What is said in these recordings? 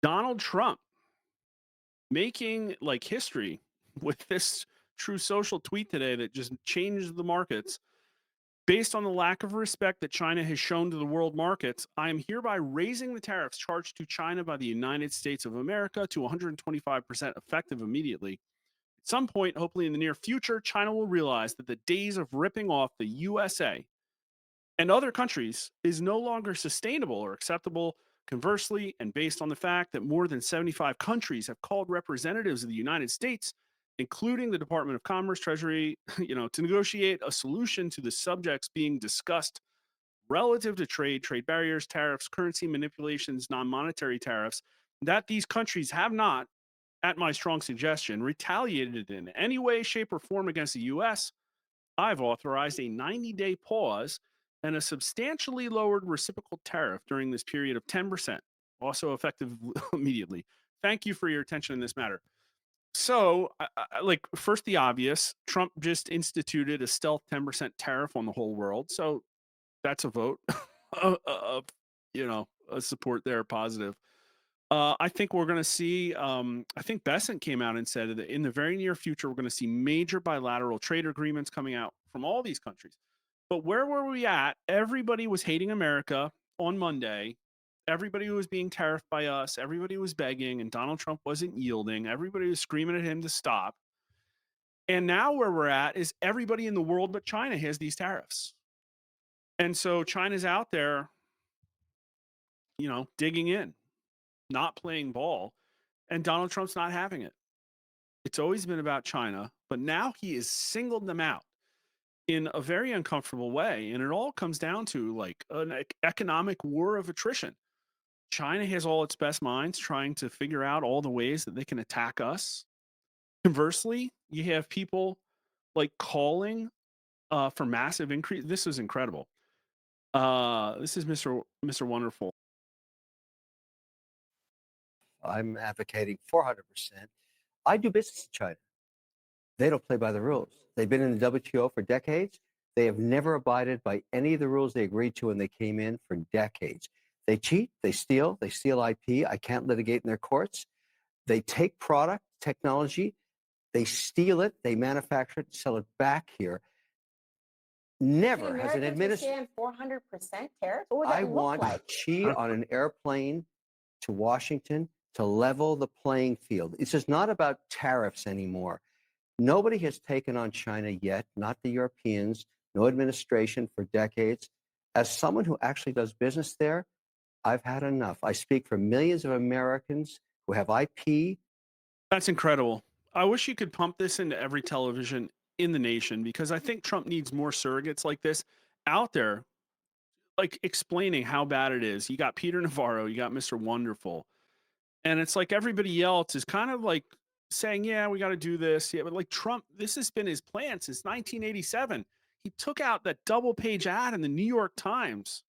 Donald Trump making like history with this true social tweet today that just changed the markets. Based on the lack of respect that China has shown to the world markets, I am hereby raising the tariffs charged to China by the United States of America to 125% effective immediately. At some point, hopefully in the near future, China will realize that the days of ripping off the USA and other countries is no longer sustainable or acceptable. Conversely, and based on the fact that more than 75 countries have called representatives of the United States, including the Department of Commerce, Treasury, to negotiate a solution to the subjects being discussed relative to trade, trade barriers, tariffs, currency manipulations, non-monetary tariffs, that these countries have not, at my strong suggestion, retaliated in any way, shape, or form against the US, I've authorized a 90-day pause and a substantially lowered reciprocal tariff during this period of 10%, also effective immediately. Thank you for your attention in this matter. So, like, first, the obvious Trump just instituted a stealth 10% tariff on the whole world. So, that's a vote of, a support there, positive. I think we're going to see. I think Besant came out and said that in the very near future, we're going to see major bilateral trade agreements coming out from all these countries. But where were we at? Everybody was hating America on Monday. Everybody was being tariffed by us. Everybody was begging, and Donald Trump wasn't yielding. Everybody was screaming at him to stop. And now where we're at is everybody in the world but China has these tariffs. And so China's out there, digging in, not playing ball, and Donald Trump's not having it. It's always been about China, but now he has singled them out in a very uncomfortable way. And it all comes down to like an economic war of attrition. China has all its best minds trying to figure out all the ways that they can attack us. Conversely, you have people like calling for massive increase. This is incredible. This is Mr. Wonderful. I'm advocating 400%. I do business in China. They don't play by the rules. They've been in the WTO for decades. They have never abided by any of the rules they agreed to when they came in for decades. They cheat, they steal IP. I can't litigate in their courts. They take product, technology, they steal it, they manufacture it, sell it back here. Never has an administration. 400% tariffs? What would that I look want like? Xi on an airplane to Washington to level the playing field. It's just not about tariffs anymore. Nobody has taken on China yet, not the Europeans, no administration for decades. As someone who actually does business there, I've had enough. I speak for millions of Americans who have IP. That's incredible. I wish you could pump this into every television in the nation because I think Trump needs more surrogates like this out there, like explaining how bad it is. You got Peter Navarro, you got Mr. Wonderful. And it's like everybody else is kind of like saying, yeah, we got to do this. Yeah, but like Trump, this has been his plan since 1987. He took out that double page ad in the New York Times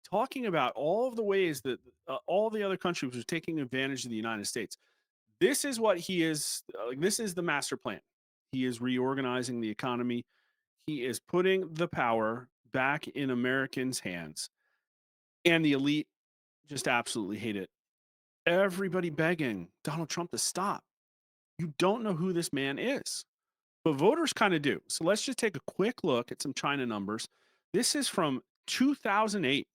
talking about all of the ways that all the other countries were taking advantage of the United States. This is what he is like, this is the master plan. He is reorganizing the economy. He is putting the power back in Americans' hands. And the elite just absolutely hate it. Everybody begging Donald Trump to stop. You don't know who this man is, but voters kind of do. So let's just take a quick look at some China numbers. This is from 2008.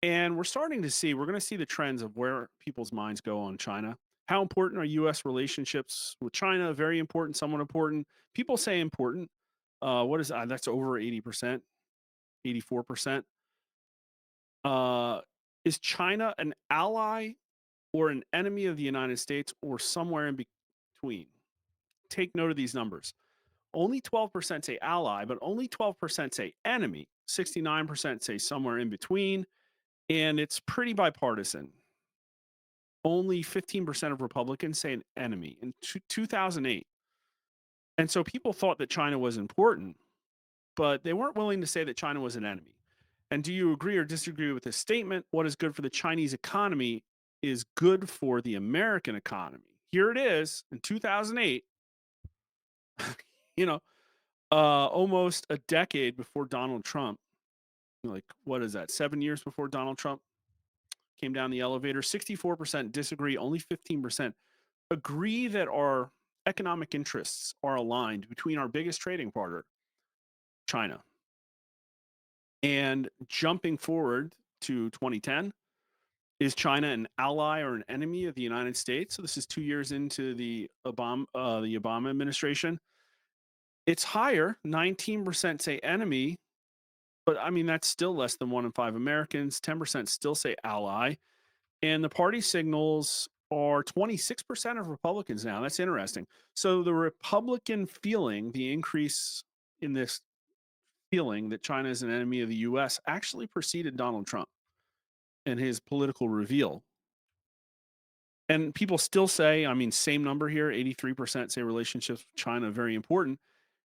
And we're starting to see, we're going to see the trends of where people's minds go on China. How important are U.S. relationships with China? Very important, somewhat important. People say important. What is that? That's over 80%, 84%. Uh, is China an ally or an enemy of the United States or somewhere in between? Take note of these numbers. Only 12% say ally, but only 12% say enemy. 69% say somewhere in between. And it's pretty bipartisan. Only 15% of Republicans say an enemy in 2008. And so people thought that China was important, but they weren't willing to say that China was an enemy. And do you agree or disagree with this statement? What is good for the Chinese economy is good for the American economy. Here it is in 2008, you know, almost a decade before Donald Trump. Like, what is that? 7 years before Donald Trump? came down the elevator. 64% disagree, only 15% agree that our economic interests are aligned between our biggest trading partner, China. And jumping forward to 2010, is China an ally or an enemy of the United States? So this is 2 years into the Obama administration. It's higher. 19% say enemy, but I mean that's still less than 1 in 5 Americans. 10% still say ally, and the party signals are 26% of Republicans now. That's interesting. So the Republican feeling, the increase in this feeling that China is an enemy of the US actually preceded Donald Trump and his political reveal. And people still say, I mean, same number here, 83% say relationships with China are very important.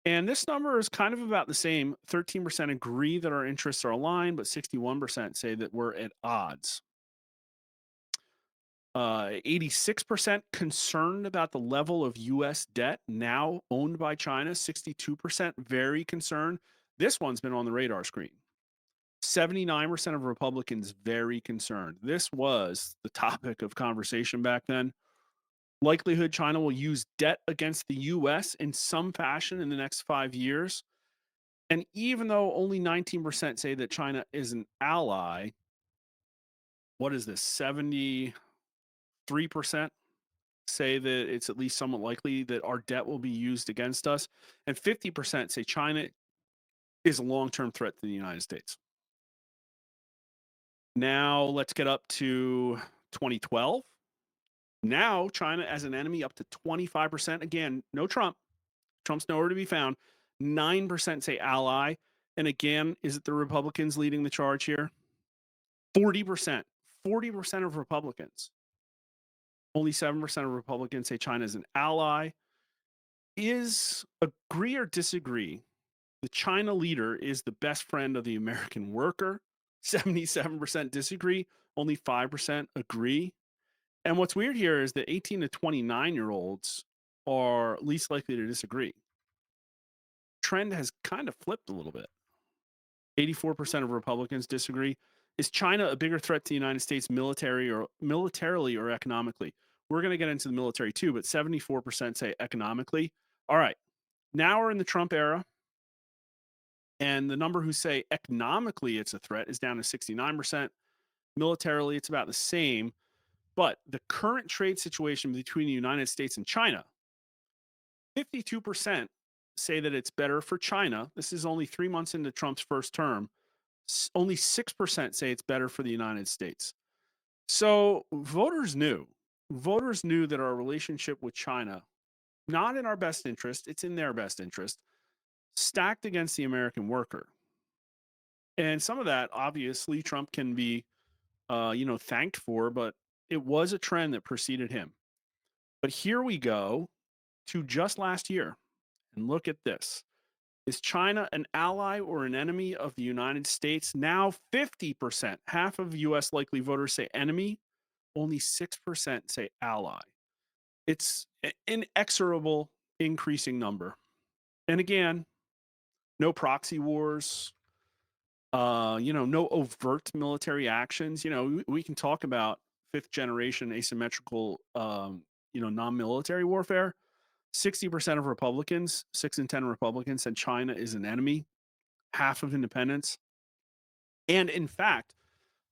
And this number is kind of about the same. 13% agree that our interests are aligned, but 61% say that we're at odds. 86% concerned about the level of US debt now owned by China, 62% very concerned. This one's been on the radar screen. 79% of Republicans very concerned. This was the topic of conversation back then. Likelihood China will use debt against the US in some fashion in the next 5 years. And even though only 19% say that China is an ally, what is this? 73% say that it's at least somewhat likely that our debt will be used against us. And 50% say China is a long term threat to the United States. Now let's get up to 2012. Now China as an enemy up to 25%. Again, no Trump. Trump's nowhere to be found. 9% say ally. And again, is it the Republicans leading the charge here? 40%. 40% of Republicans. Only 7% of Republicans say China is an ally. Is agree or disagree? The China leader is the best friend of the American worker. 77% disagree. Only 5% agree. And what's weird here is that 18 to 29-year-olds are least likely to disagree. Trend has kind of flipped a little bit. 84% of Republicans disagree. Is China a bigger threat to the United States militarily or economically? We're going to get into the military too, but 74% say economically. All right. Now we're in the Trump era. And the number who say economically it's a threat is down to 69%. Militarily, it's about the same. But the current trade situation between the United States and China, 52% say that it's better for China. This is only 3 months into Trump's first term. Only 6% say it's better for the United States. So voters knew. Voters knew that our relationship with China, not in our best interest, it's in their best interest, stacked against the American worker. And some of that, obviously, Trump can be, thanked for, but it was a trend that preceded him. But here we go to just last year. And look at this. Is China an ally or an enemy of the United States? Now 50%, half of US likely voters say enemy, only 6% say ally. It's an inexorable increasing number. And again, no proxy wars, no overt military actions. We can talk about fifth generation asymmetrical, non-military warfare. 60% of Republicans, 6 in 10 Republicans said China is an enemy, half of independents. And in fact,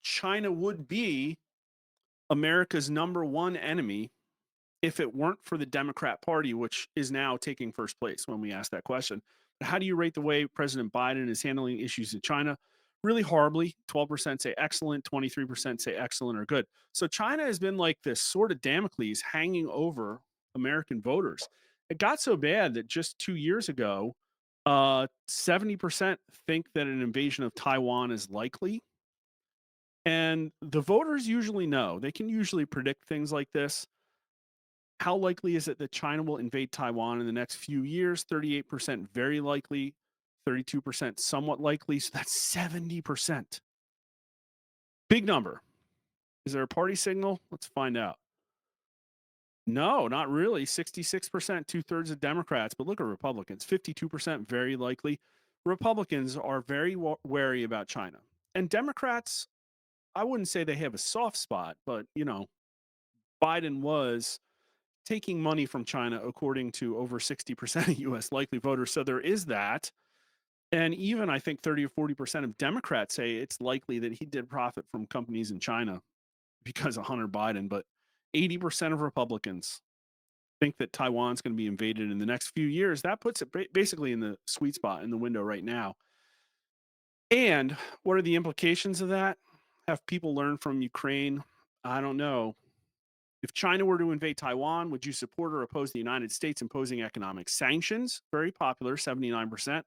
China would be America's number one enemy if it weren't for the Democrat Party, which is now taking first place when we ask that question. How do you rate the way President Biden is handling issues in China? Really horribly. 12% say excellent, 23% say excellent or good. So China has been like this sword of Damocles hanging over American voters. It got so bad that just 2 years ago, 70% think that an invasion of Taiwan is likely. And the voters usually know. They can usually predict things like this. How likely is it that China will invade Taiwan in the next few years? 38% very likely, 32% somewhat likely. So that's 70%. Big number. Is there a party signal? Let's find out. No, not really. 66%, 2/3 of Democrats. But look at Republicans. 52% very likely. Republicans are very wary about China. And Democrats, I wouldn't say they have a soft spot, but Biden was taking money from China, according to over 60% of US likely voters. So there is that. And even I think 30 or 40% of Democrats say it's likely that he did profit from companies in China because of Hunter Biden. But 80% of Republicans think that Taiwan's going to be invaded in the next few years. That puts it basically in the sweet spot in the window right now. And what are the implications of that? Have people learned from Ukraine? I don't know. If China were to invade Taiwan, would you support or oppose the United States imposing economic sanctions? Very popular, 79%.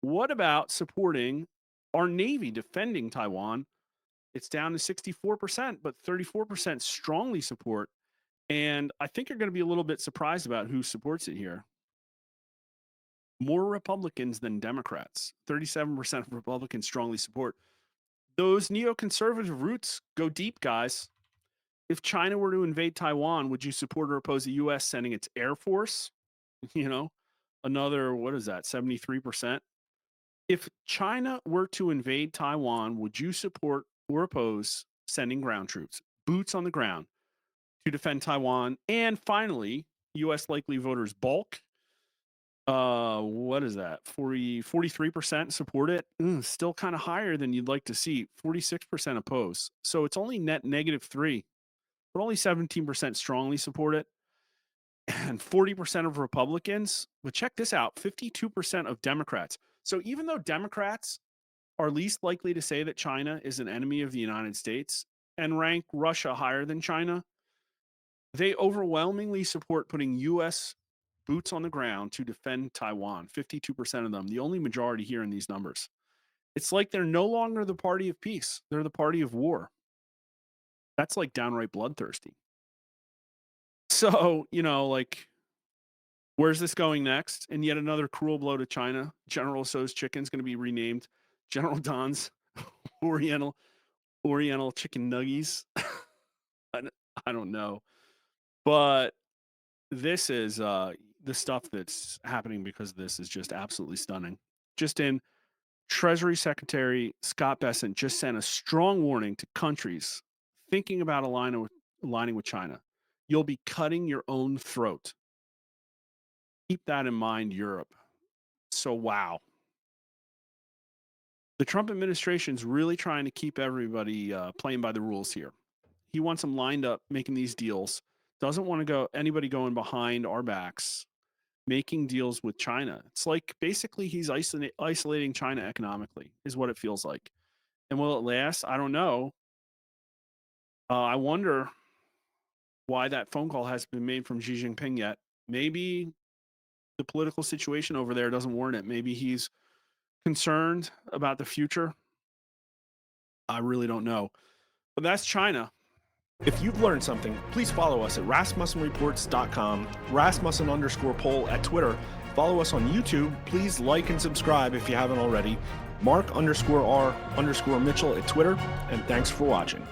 What about supporting our Navy defending Taiwan? It's down to 64%, but 34% strongly support. And I think you're going to be a little bit surprised about who supports it here. More Republicans than Democrats. 37% of Republicans strongly support. Those neoconservative roots go deep, guys. If China were to invade Taiwan, would you support or oppose the U.S. sending its Air Force? Another, what is that, 73%? If China were to invade Taiwan, would you support or oppose sending ground troops, boots on the ground, to defend Taiwan? And finally, U.S. likely voters bulk. What is that? 43% support it. Still kind of higher than you'd like to see. 46% oppose. So it's only net -3, but only 17% strongly support it. And 40% of Republicans. But check this out, 52% of Democrats. So even though Democrats are least likely to say that China is an enemy of the United States and rank Russia higher than China, they overwhelmingly support putting U.S. boots on the ground to defend Taiwan. 52% of them, the only majority here in these numbers. It's like they're no longer the party of peace. They're the party of war. That's like downright bloodthirsty. So, where's this going next? And yet another cruel blow to China. General Tso's chicken's going to be renamed General Don's Oriental Chicken Nuggies. I don't know. But this is the stuff that's happening because of this is just absolutely stunning. Just in, Treasury Secretary Scott Bessent just sent a strong warning to countries thinking about aligning with China. You'll be cutting your own throat. Keep that in mind, Europe. So, wow. The Trump administration's really trying to keep everybody playing by the rules here. He wants them lined up, making these deals. Doesn't want anybody going behind our backs, making deals with China. It's like basically he's isolating China economically, is what it feels like. And will it last? I don't know. I wonder why that phone call hasn't been made from Xi Jinping yet. Maybe the political situation over there doesn't warrant it. Maybe he's concerned about the future. I really don't know. But that's China. If you've learned something, please follow us at rasmussenreports.com, Rasmussen_poll at Twitter. Follow us on YouTube. Please like and subscribe if you haven't already. Mark_R_Mitchell at Twitter. And thanks for watching.